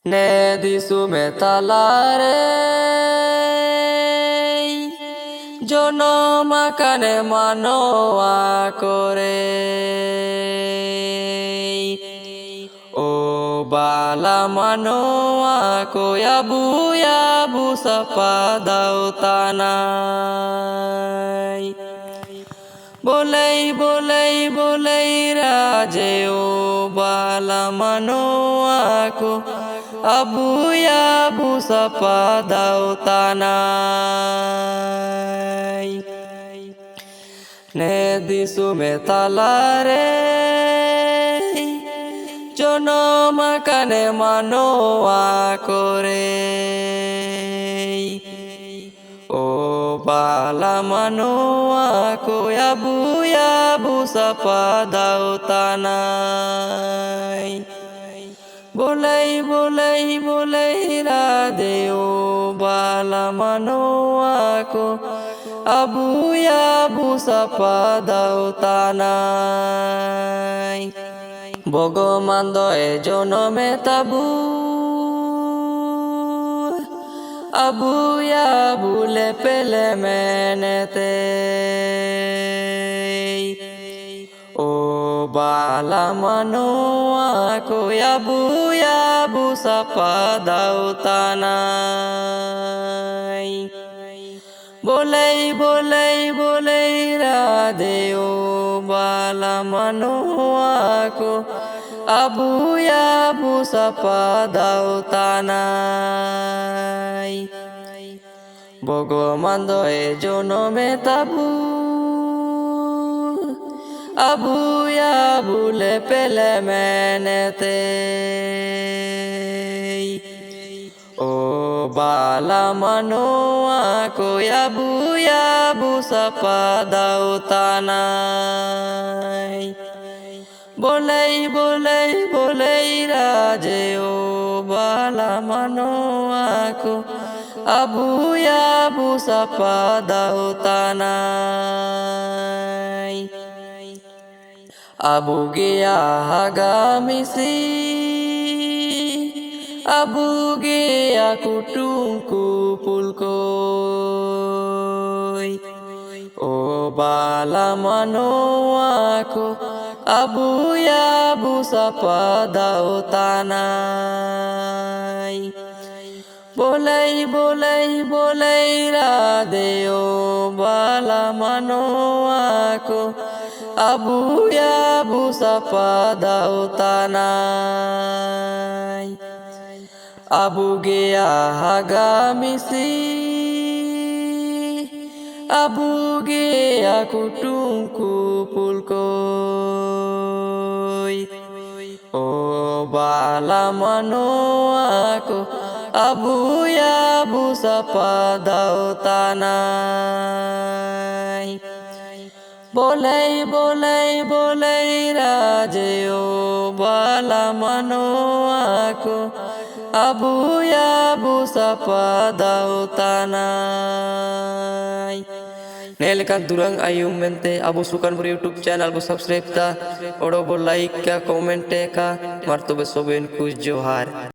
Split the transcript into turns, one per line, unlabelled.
ne disume talare জনম কানে মানোয়া করে ও বালা মানোয়া কোয়া বুয়া বুসাপা দাও তানাই বলেই রাজে ও বালা মানোয়া কো আবুয়া বুসাপা দাও তানাই নে দিসুমে তালারে জনম কানে মানোয়া করে ও বালা মানোয়া কোয়া বুয়া বুসাপা দাও তানাই বলেই রাধে ও বালা মানোয়া কো আবুয়া বুসাপা দাও তানাই ভগবান দয়ে জনমে তাবু আবুয়া বুলে পেলে মেনেতে ও বালা মানোয়া কোয়া বুয়া বুসাপা দাও তানাই বলেই রাধে ও বালা মানোয়া কো আবুয়া বুসাপা দাও তানাই ভগবান দয়ে জনমে তাবু আবুয়া বুলে পেলে মেনেতে ও বালা মানোয়া কোয়া বুয়া বুসাপা দাও তানাই বলেই রাজে ও বালা মানোয়া কো আবুয়া বুসাপা দাও তানাই আবু গিয়া হাগামিসি আবু গিয়া কুটুমকু পুলকই ও বালা মানোয়া কো আবুয়া বুসাপা দাও তানাই বলেই রাধে ও বালা মানোয়া কো আবুয়া বুসাপা দাও তানাই আবু গিয়া হাগামিসি আবু গিয়া কুটুমকু পুলকই ও বালা মানোয়া কো আবুয়া বুসাপা দাও তানাই বলেই রাজে ও বালা মানোয়া কো আবুয়া বুসাপা দাও tanan Nelkan durang ayum mente abu sukan beri YouTube channel bu subscribe ta odo bo like ka comment ka martobe soben ku johar